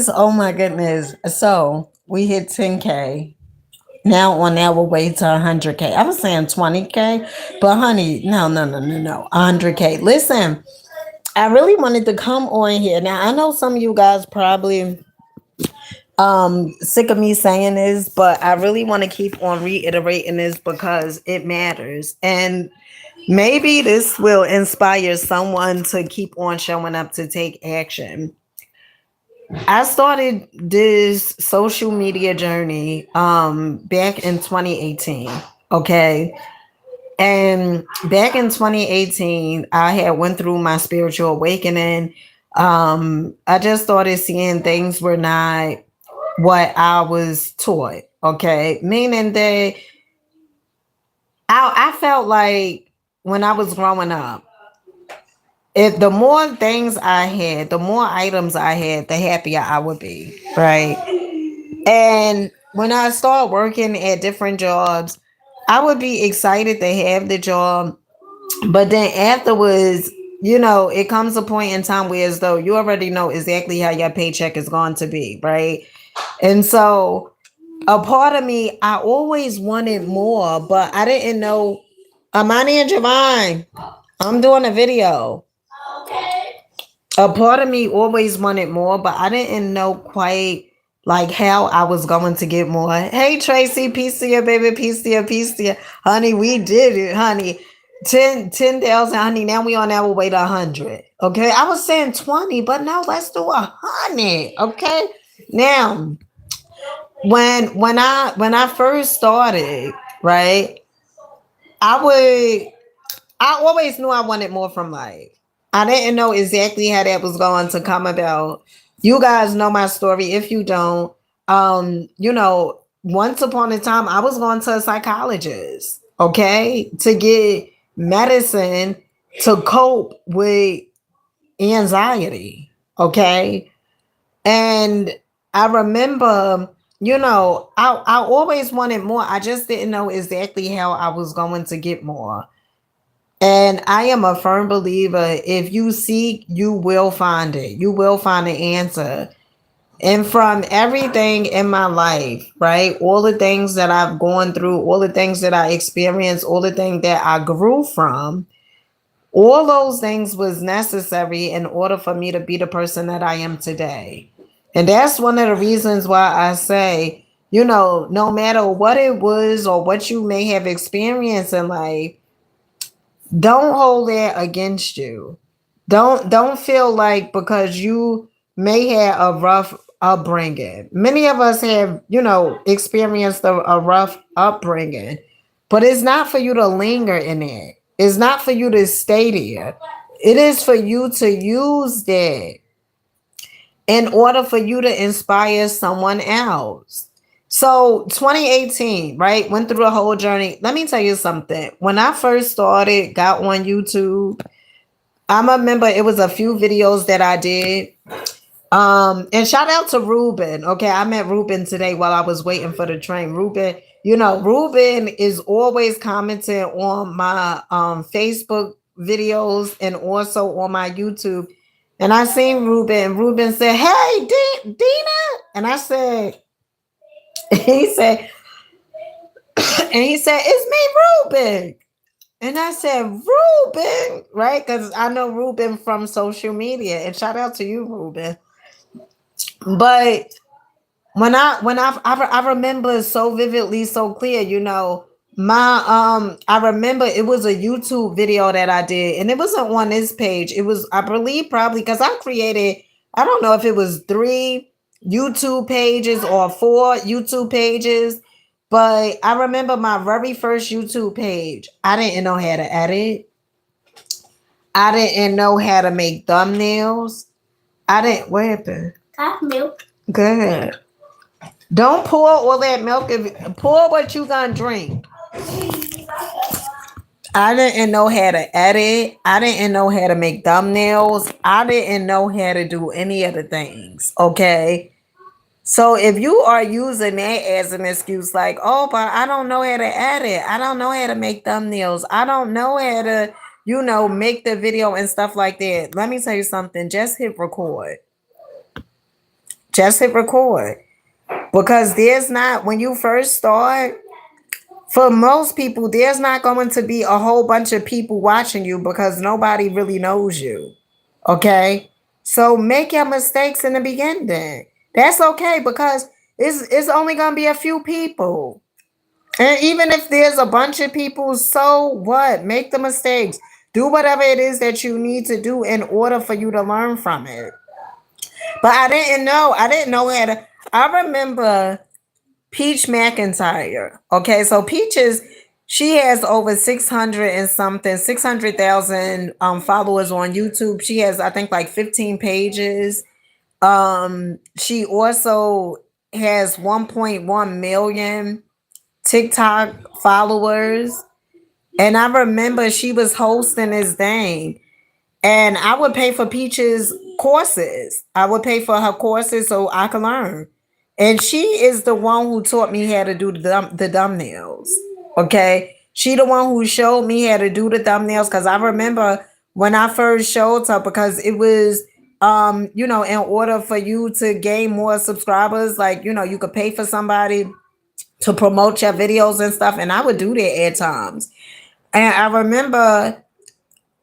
Oh my goodness. So we hit 10K. Now on our way to 100K. I was saying 20K, but honey, no. 100K. Listen, I really wanted to come on here. Now I know some of you guys probably sick of me saying this, but I really want to keep on reiterating this because it matters. And maybe this will inspire someone to keep on showing up to take action. I started this social media journey back in 2018. Okay. And back in 2018, I had went through my spiritual awakening. I just started seeing things were not what I was taught. Okay. Meaning that I felt like when I was growing up, if the more things I had, the more items I had, the happier I would be. Right. And when I started working at different jobs, I would be excited to have the job. But then afterwards, it comes a point in time where as though you already know exactly how your paycheck is going to be, right? And so a part of me, I always wanted more, but I didn't know. Amani and Javine, I'm doing a video. A part of me always wanted more, but I didn't know quite like how I was going to get more. Hey Tracy, peace to you, baby, peace to you, peace to you. Honey, we did it, honey. 10,000, honey. Now we on our way to 100. Okay. I was saying 20, but no, let's do 100. Okay. Now, when I first started, right, I always knew I wanted more from life. I didn't know exactly how that was going to come about. You guys know my story. If you don't, once upon a time I was going to a psychologist, okay, to get medicine to cope with anxiety, okay? And I remember, I always wanted more. I just didn't know exactly how I was going to get more. And I am a firm believer if you seek, you will find it. You will find the answer. And from everything in my life, right? All the things that I've gone through, all the things that I experienced, all the things that I grew from, all those things was necessary in order for me to be the person that I am today. And that's one of the reasons why I say, no matter what it was or what you may have experienced in life, don't hold that against you. Don't feel like because you may have a rough upbringing. Many of us have, experienced a rough upbringing, but it's not for you to linger in it. It's not for you to stay there. It is for you to use that in order for you to inspire someone else. So 2018, right? Went through the whole journey. Let me tell you something. When I first started, got on YouTube, I remember it was a few videos that I did. And shout out to Ruben. Okay, I met Ruben today while I was waiting for the train. Ruben is always commenting on my Facebook videos and also on my YouTube. And I seen Ruben, and Ruben said, "Hey, Dina," and I said, he said, "It's me, Ruben." And I said, "Ruben," right? Because I know Ruben from social media. And shout out to you, Ruben. But when I remember so vividly, so clear, my I remember it was a YouTube video that I did, and it wasn't on this page. It was, I believe, probably because I created, I don't know if it was 3 YouTube pages or 4 YouTube pages, but I remember my very first YouTube page. I didn't know how to edit. I didn't know how to make thumbnails. I didn't. What happened? Got milk. Good. Don't pour all that milk. Pour what you gonna drink. I didn't know how to edit. I didn't know how to make thumbnails. I didn't know how to do any of the things. Okay. So if you are using that as an excuse, like, oh, but I don't know how to edit. I don't know how to make thumbnails. I don't know how to, make the video and stuff like that. Let me tell you something. Just hit record. Just hit record. Because there's not, when you first start, for most people, there's not going to be a whole bunch of people watching you because nobody really knows you. Okay? So make your mistakes in the beginning. That's okay because it's only going to be a few people. And even if there's a bunch of people, so what? Make the mistakes. Do whatever it is that you need to do in order for you to learn from it. But I didn't know. I didn't know how to. I remember Peach McIntyre. Okay, so she has over 600 and something, 600,000 followers on YouTube. She has, I think, like 15 pages. She also has 1.1 million TikTok followers. And I remember she was hosting this thing. And I would pay for Peach's courses. I would pay for her courses so I could learn. And she is the one who taught me how to do the thumbnails. Okay. She the one who showed me how to do the thumbnails because I remember when I first showed her because it was in order for you to gain more subscribers, like you could pay for somebody to promote your videos and stuff. And I would do that at times. And I remember,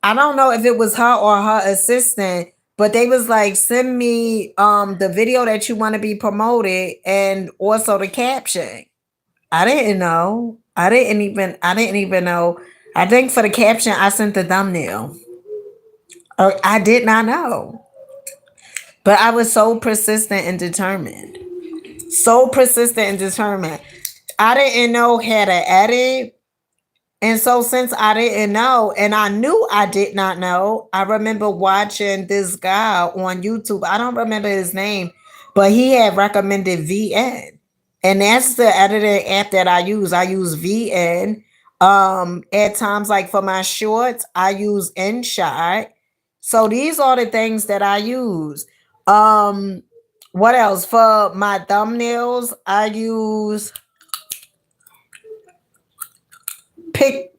I don't know if it was her or her assistant, but they was like, send me the video that you want to be promoted and also the caption. I didn't know. I didn't even know. I think for the caption I sent the thumbnail. I did not know. But I was so persistent and determined. So persistent and determined. I didn't know how to edit. And so since I didn't know, and I knew I did not know, I remember watching this guy on YouTube. I don't remember his name, but he had recommended VN. And that's the editing app that I use. I use VN. At times, like for my shorts, I use InShot. So these are the things that I use. Um, what else? For my thumbnails, I use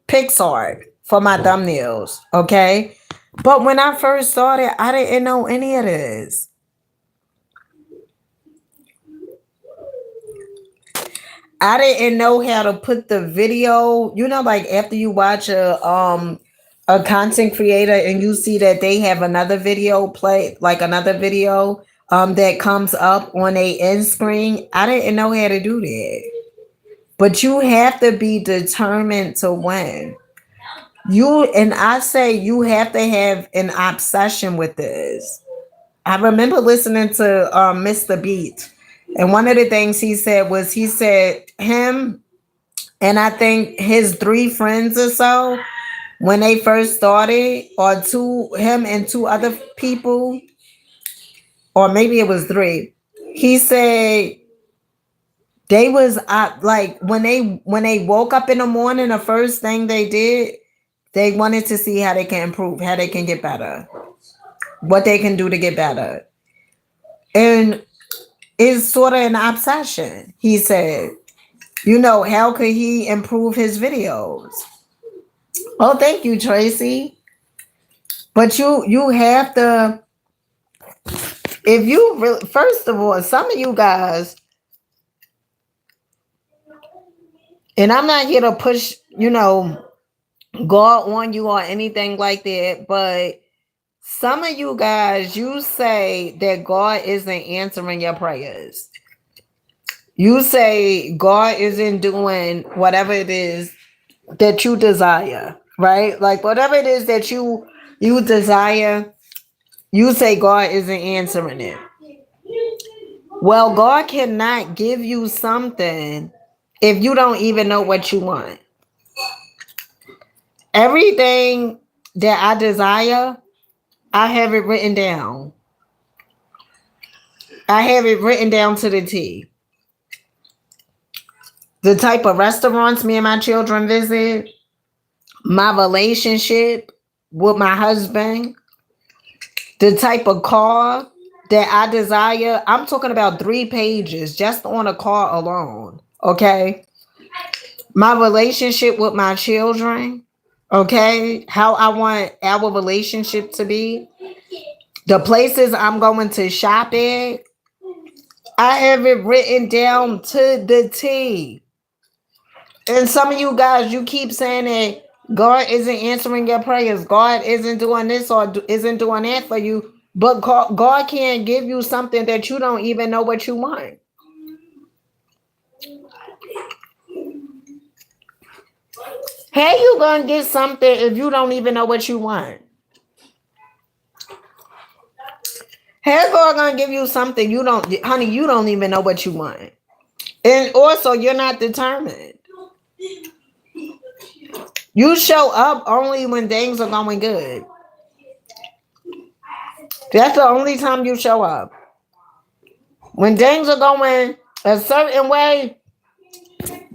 Pixar for my thumbnails. Okay. But when I first started, I didn't know any of this. I didn't know how to put the video, like after you watch a content creator and you see that they have another video play, like another video that comes up on a end screen. I didn't know how to do that. But you have to be determined to win. I say you have to have an obsession with this. I remember listening to Mr. Beat, and one of the things he said was him and I think his three friends or so when they first started, or him and two other people, or maybe it was three. He said they was like when they woke up in the morning, the first thing they did, they wanted to see how they can improve, how they can get better, what they can do to get better. And it's sort of an obsession. He said, how could he improve his videos? Oh, thank you, Tracy. But you have to, if you really, first of all, some of you guys, and I'm not here to push, God on you or anything like that, but some of you guys, you say that God isn't answering your prayers. You say God isn't doing whatever it is that you desire, right? Like whatever it is that you desire, you say God isn't answering it. Well, God cannot give you something if you don't even know what you want. Everything that I desire, I have it written down. I have it written down to the T. The type of restaurants me and my children visit, my relationship with my husband, the type of car that I desire. I'm talking about 3 pages just on a car alone. Okay. My relationship with my children. Okay. How I want our relationship to be. The places I'm going to shop at. I have it written down to the T. And some of you guys, you keep saying that God isn't answering your prayers. God isn't doing this or isn't doing that for you. But God can't give you something that you don't even know what you want. How you gonna get something if you don't even know what you want? How God gonna give you something you don't, honey? You don't even know what you want, and also you're not determined. You show up only when things are going good. That's the only time you show up. When things are going a certain way,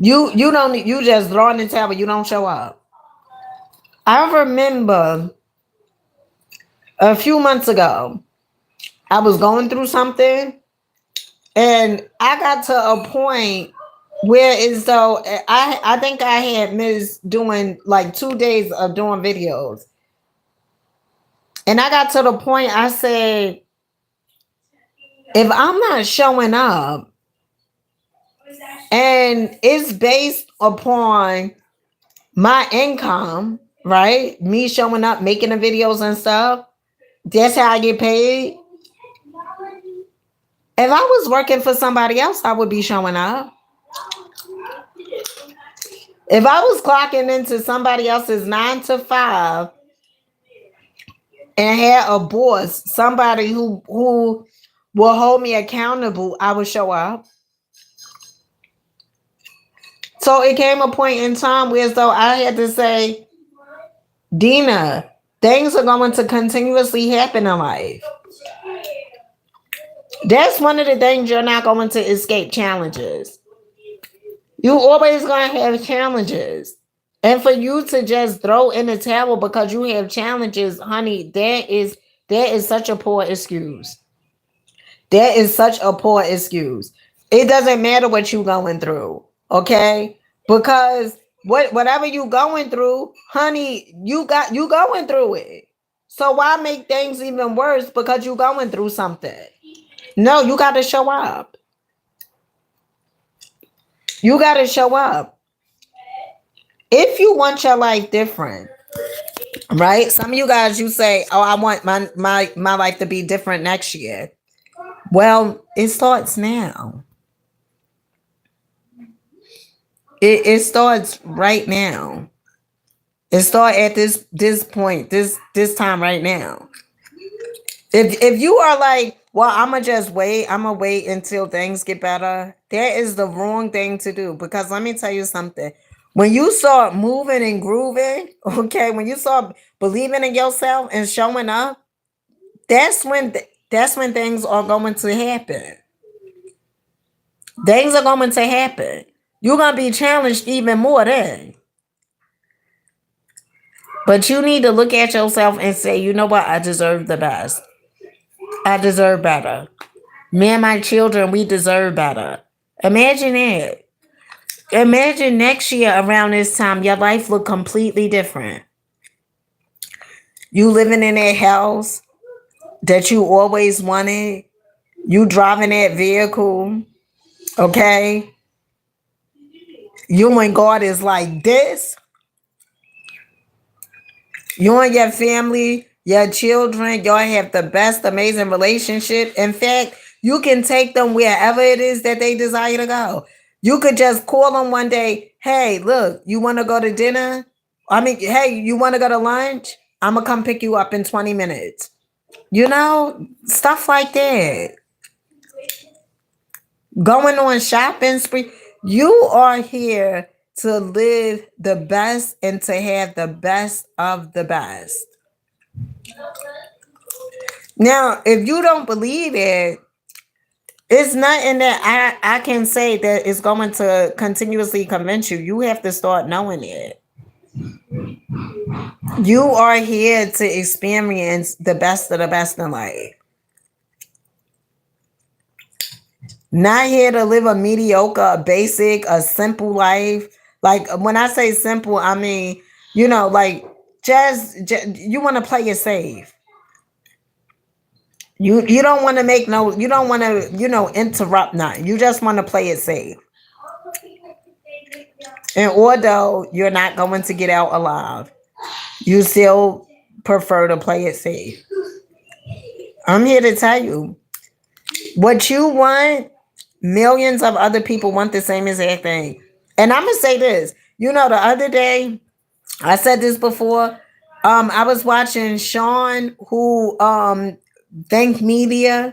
you don't, you just throw in the towel. You don't show up. I remember a few months ago, I was going through something, and I got to a point where it's though I think I had missed doing like 2 days of doing videos, and I got to the point I said, if I'm not showing up, and it's based upon my income, right? Me showing up, making the videos and stuff. That's how I get paid. If I was working for somebody else, I would be showing up. If I was clocking into somebody else's 9 to 5 and had a boss, somebody who will hold me accountable, I would show up. So it came a point in time where as though I had to say, Dina, things are going to continuously happen in life. That's one of the things you're not going to escape challenges. You always going to have challenges. And for you to just throw in the towel because you have challenges, honey, that is such a poor excuse. That is such a poor excuse. It doesn't matter what you're going through, okay? Because whatever you going through, honey, you going through it. So why make things even worse because you going through something? No, you got to show up. You got to show up. If you want your life different, right? Some of you guys, you say, "Oh, I want my life to be different next year." Well, it starts now. It starts right now. It starts at this point, this time right now. If you are like, well, I'm gonna wait until things get better, that is the wrong thing to do. Because let me tell you something. When you start moving and grooving, okay, when you start believing in yourself and showing up, that's when things are going to happen. Things are going to happen. You're gonna be challenged even more then. But you need to look at yourself and say, you know what, I deserve the best. I deserve better. Me and my children, we deserve better. Imagine it. Imagine next year around this time, your life look completely different. You living in that house that you always wanted. You driving that vehicle. Okay. You and God is like this. You and your family, your children, y'all have the best, amazing relationship. In fact, you can take them wherever it is that they desire to go. You could just call them one day. Hey, look, you want to go to dinner? I mean, hey, you want to go to lunch? I'm going to come pick you up in 20 minutes. You know, stuff like that. Going on shopping spree. You are here to live the best and to have the best of the best. Now, if you don't believe it, it's nothing that I can say that is going to continuously convince you. You have to start knowing it. You are here to experience the best of the best in life. Not here to live a mediocre, a basic, a simple life. Like when I say simple, I mean, you know, like just you want to play it safe. You don't want to make no, you don't want to, interrupt nothing. You just want to play it safe. And although you're not going to get out alive, you still prefer to play it safe. I'm here to tell you what you want, millions of other people want the same exact thing. And I'm gonna say this. The other day, I said this before. I was watching Sean who Think Media,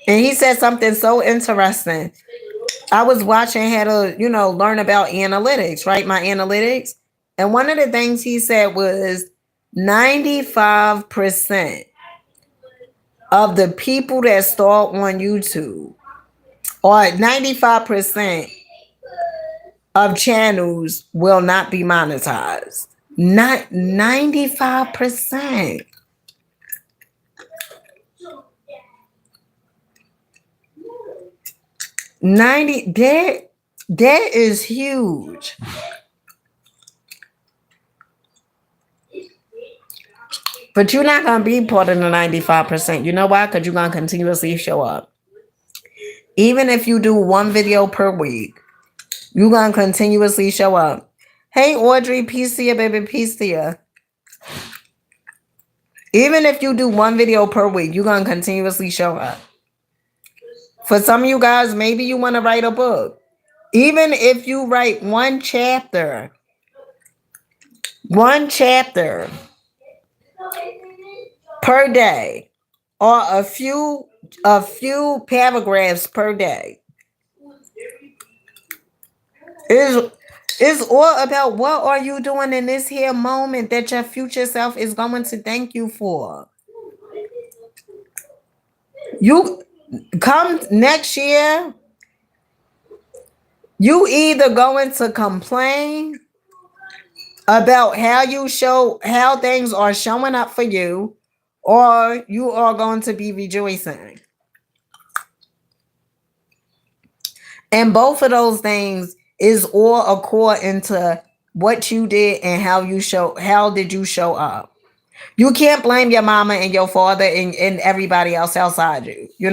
and he said something so interesting. I was watching how to, learn about analytics, right? My analytics. And one of the things he said was 95% of the people that start on YouTube, or 95% of channels will not be monetized. Not 95%. 90, that is huge. But you're not gonna be part of the 95%. You know why? Because you're gonna continuously show up. Even if you do one video per week, you're gonna continuously show up. Hey Audrey, peace to you, baby, peace to you. Even if you do one video per week, you're gonna continuously show up. For some of you guys, maybe you want to write a book. Even if you write one chapter per day, or a few paragraphs per day, it's all about what are you doing in this here moment that your future self is going to thank you for. You come next year, you either going to complain about how things are showing up for you, or you are going to be rejoicing. And both of those things is all according to what you did and how did you show up. You can't blame your mama and your father and everybody else outside you. You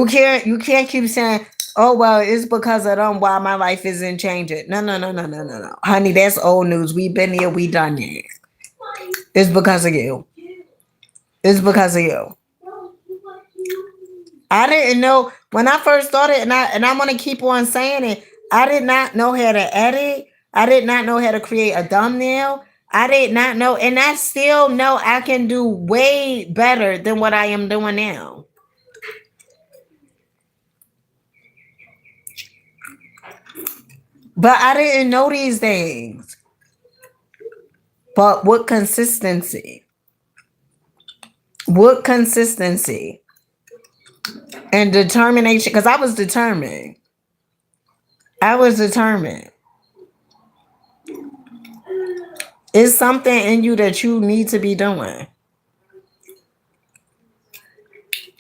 can't keep saying, oh, well, it's because of them why my life isn't changing. No. Honey, that's old news. We've been here, we done it. It's because of you. It's because of you. I didn't know when I first started, and I want to keep on saying it. I did not know how to edit. I did not know how to create a thumbnail. I did not know, and I still know I can do way better than what I am doing now. But I didn't know these things. But what consistency? What consistency and determination? Because I was determined. It's something in you that you need to be doing.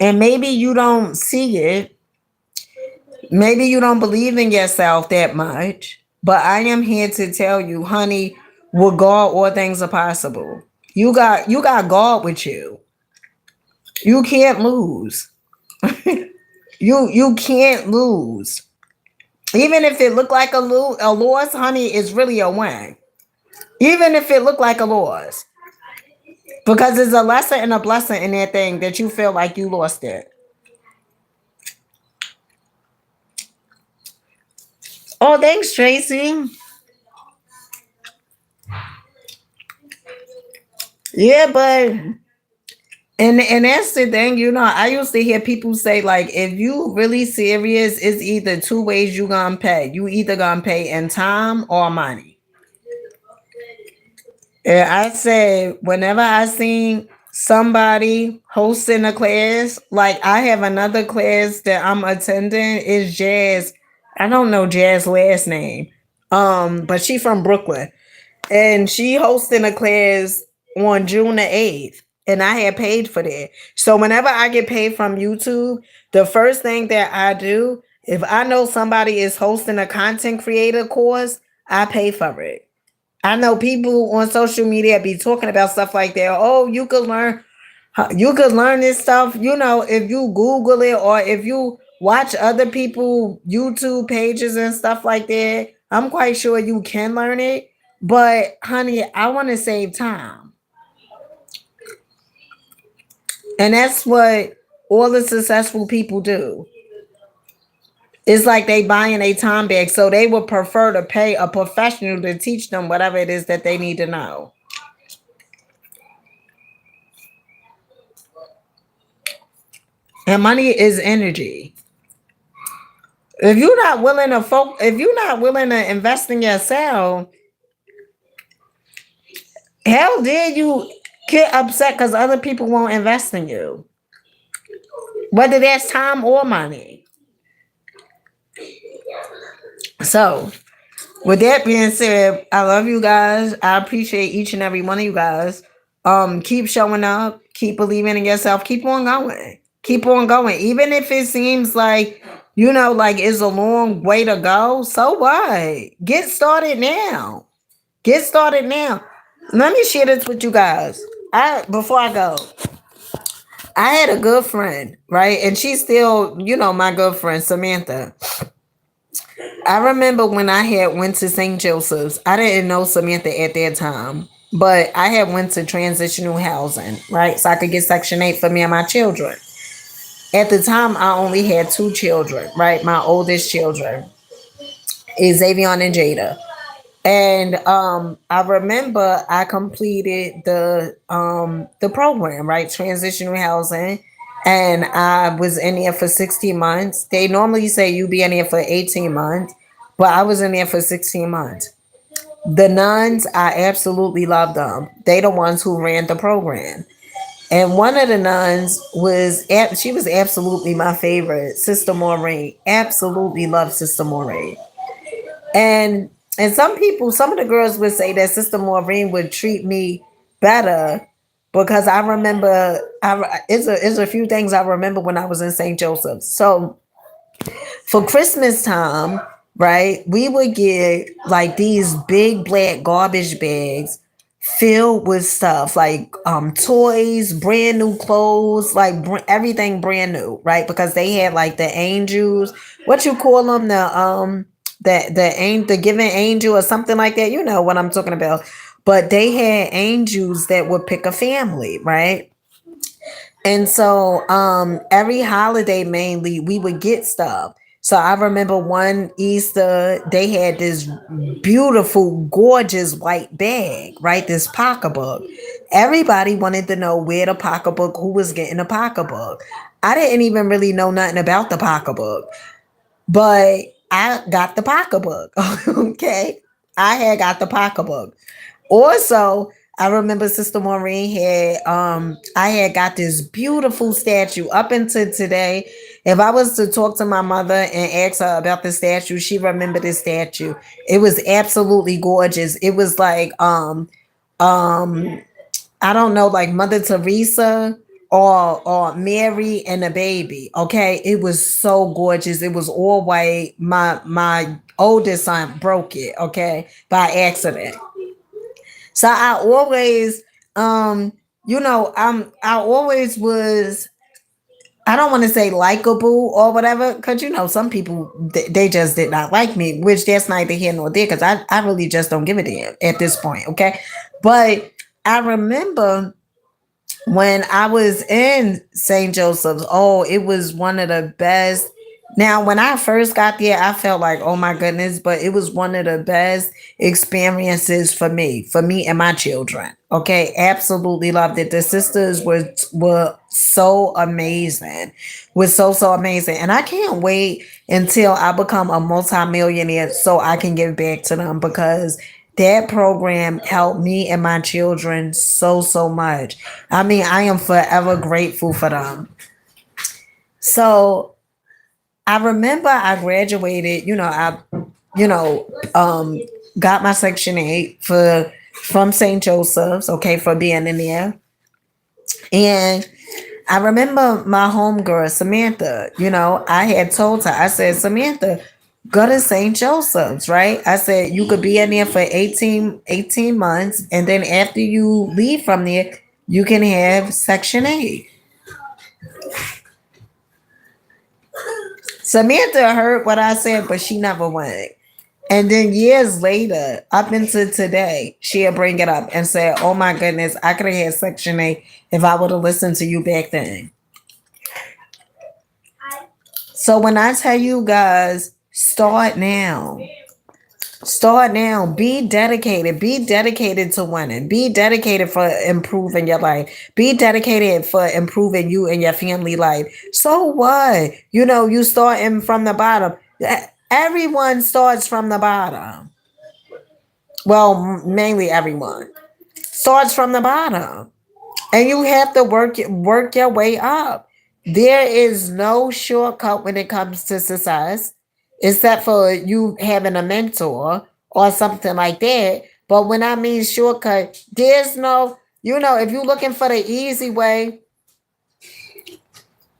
And maybe you don't see it. Maybe you don't believe in yourself that much. But I am here to tell you, honey, with God, all things are possible. You got God with you. You can't lose. You can't lose. Even if it looked like a loss, honey, it's really a win. Even if it looked like a loss. Because there's a lesson and a blessing in that thing that you feel like you lost it. Oh, thanks, Tracy. Yeah, but and that's the thing, I used to hear people say, like, if you really serious, it's either two ways you gonna pay. You either gonna pay in time or money. And I said, whenever I seen somebody hosting a class, like I have another class that I'm attending, is Jazz. I don't know Jazz's last name. But she from Brooklyn. And she hosting a class on June the 8th. And I had paid for that. So whenever I get paid from YouTube, the first thing that I do, if I know somebody is hosting a content creator course, I pay for it. I know people on social media be talking about stuff like that. Oh, you could learn You could learn this stuff, if you Google it or if you watch other people YouTube pages and stuff like that. I'm quite sure you can learn it. But honey, I want to save time. And that's what all the successful people do. It's like they buying a time back. So they would prefer to pay a professional to teach them whatever it is that they need to know. And money is energy. If you're not willing to invest in yourself, how dare you get upset because other people won't invest in you, whether that's time or money. So, with that being said, I love you guys. I appreciate each and every one of you guys. Keep showing up, keep believing in yourself, keep on going. Keep on going. Even if it seems like, like it's a long way to go, so what? Get started now. Get started now. Let me share this with you guys. Before I go, I had a good friend, right? And she's still, my good friend, Samantha. I remember when I had went to St. Joseph's. I didn't know Samantha at that time, but I had went to transitional housing, right? So I could get Section 8 for me and my children. At the time, I only had two children, right? My oldest children, Xavier and Jada. And I remember I completed the program, right? Transitional housing. And I was in there for 16 months. They normally say you be in there for 18 months, but I was in there for 16 months. The nuns, I absolutely love them. They the ones who ran the program. And one of the nuns she was absolutely my favorite, Sister Maureen. Absolutely love Sister Maureen. And some of the girls would say that Sister Maureen would treat me better because I remember it's a few things I remember when I was in St. Joseph's. So for Christmas time, right, we would get like these big black garbage bags filled with stuff like toys, brand new clothes, like everything brand new, right? Because they had like the angels, what you call them, the giving angel or something like that. You know what I'm talking about. But they had angels that would pick a family, right? And so every holiday mainly we would get stuff. So I remember one Easter, they had this beautiful, gorgeous white bag, right? This pocketbook. Everybody wanted to know where the pocketbook, who was getting the pocketbook. I didn't even really know nothing about the pocketbook, but I got the pocketbook. Okay. I had got the pocketbook. Also, I remember Sister Maureen I had got this beautiful statue up until today. If I was to talk to my mother and ask her about the statue, she remembered this statue. It was absolutely gorgeous. It was like um I don't know, like Mother Teresa or Mary and the baby. Okay. It was so gorgeous. It was all white. My oldest son broke it, okay, by accident. So I always, I always was. I don't want to say likable or whatever, because some people they just did not like me, which that's neither here nor there, because I really just don't give a damn at this point, okay. But I remember when I was in St. Joseph's, oh, it was one of the best. Now, when I first got there, I felt like, oh my goodness, but it was one of the best experiences for me and my children. Okay, absolutely loved it. The sisters were so amazing, was so amazing, and I can't wait until I become a multimillionaire so I can give back to them because that program helped me and my children so much. I mean, I am forever grateful for them. So I remember I graduated, you know, um, got my Section 8 from St. Joseph's, okay, for being in there. And I remember my homegirl, Samantha, I had told her, I said, Samantha, go to St. Joseph's, right? I said, you could be in there for 18 months. And then after you leave from there, you can have Section 8. Samantha heard what I said, but she never went. And then years later, up into today, she'll bring it up and say, "Oh my goodness, I could have had Section 8 if I would have listened to you back then." So when I tell you guys, start now. Start now. Be dedicated. Be dedicated to winning. Be dedicated for improving your life. Be dedicated for improving you and your family life. So what? You starting from the bottom. Everyone starts from the bottom. Well, mainly everyone starts from the bottom, and you have to work your way up. There is no shortcut when it comes to success, except for you having a mentor or something like that. But when I mean shortcut, there's no, if you're looking for the easy way,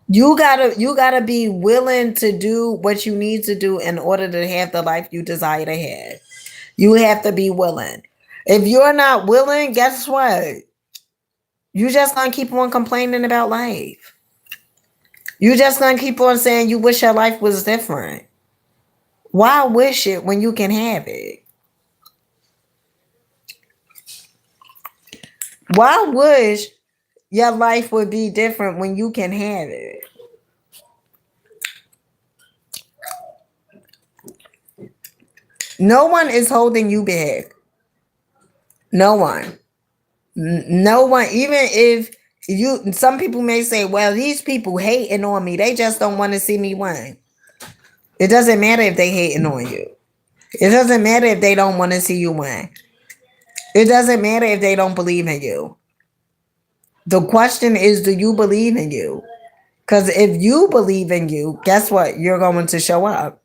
you gotta be willing to do what you need to do in order to have the life you desire to have. You have to be willing. If you're not willing, guess what? You just gonna keep on complaining about life. You just gonna keep on saying you wish your life was different. Why wish it when you can have it? Why wish your life would be different when you can have it? No one is holding you back. No one. No one. Even if some people may say, well, these people hating on me. They just don't want to see me win. It doesn't matter if they hating on you. It doesn't matter if they don't want to see you win. It doesn't matter if they don't believe in you. The question is, do you believe in you? Because if you believe in you, guess what? You're going to show up.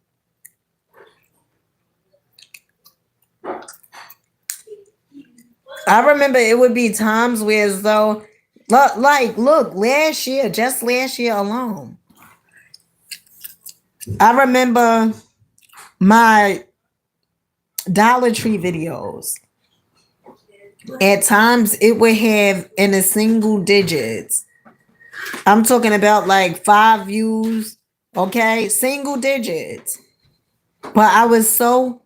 I remember it would be times where as though, look, just last year alone, I remember my Dollar Tree videos. At times it would have in the single digits. I'm talking about like 5 views, okay? Single digits. But I was so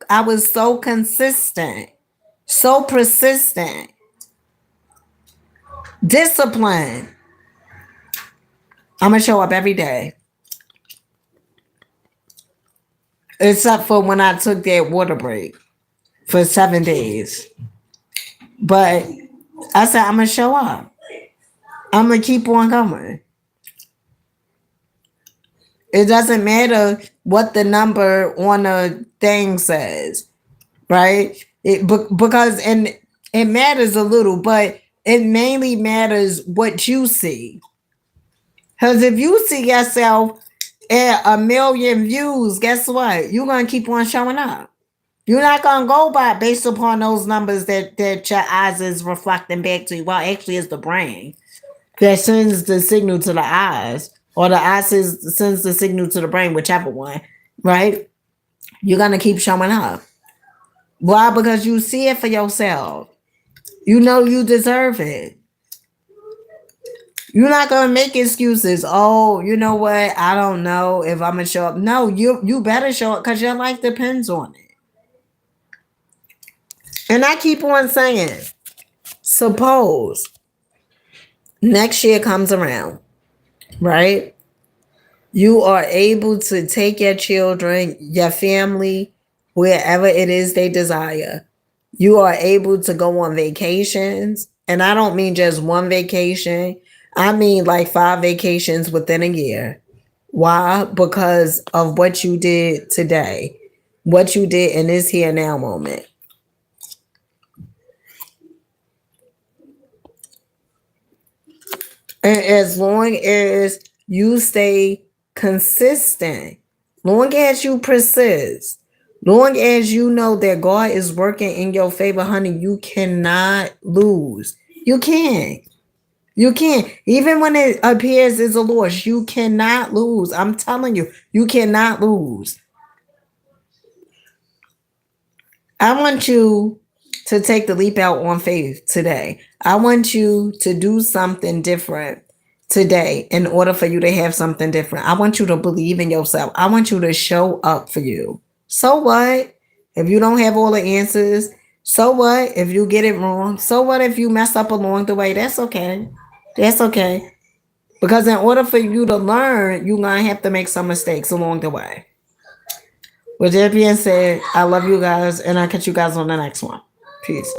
consistent, so persistent, disciplined. I'm gonna show up every day. Except for when I took that water break for 7 days. But I said I'm gonna show up. I'm gonna keep on going. It doesn't matter what the number on a thing says, right? Because it matters a little, but it mainly matters what you see. Because if you see yourself at 1,000,000 views, guess what? You're gonna keep on showing up. You're not gonna go by based upon those numbers that your eyes is reflecting back to you. Well, actually, it's the brain that sends the signal to the eyes, or the eyes sends the signal to the brain, whichever one, right? You're gonna keep showing up. Why? Because you see it for yourself. You know you deserve it. You're not gonna make excuses. Oh, you know what? I don't know if I'm gonna show up. No, you better show up because your life depends on it. And I keep on saying, suppose next year comes around, right? You are able to take your children, your family, wherever it is they desire. You are able to go on vacations. And I don't mean just one vacation. I mean like 5 vacations within a year. Why? Because of what you did today, what you did in this here now moment. And as long as you stay consistent, long as you persist, long as you know that God is working in your favor, honey, you cannot lose. You can't. You can't. Even when it appears as a loss, you cannot lose. I'm telling you, you cannot lose. I want you to take the leap out on faith today. I want you to do something different today in order for you to have something different. I want you to believe in yourself. I want you to show up for you. So what if you don't have all the answers? So what if you get it wrong? So what if you mess up along the way? That's okay. That's okay. Because in order for you to learn, you're going to have to make some mistakes along the way. With that being said, I love you guys, and I'll catch you guys on the next one. Peace.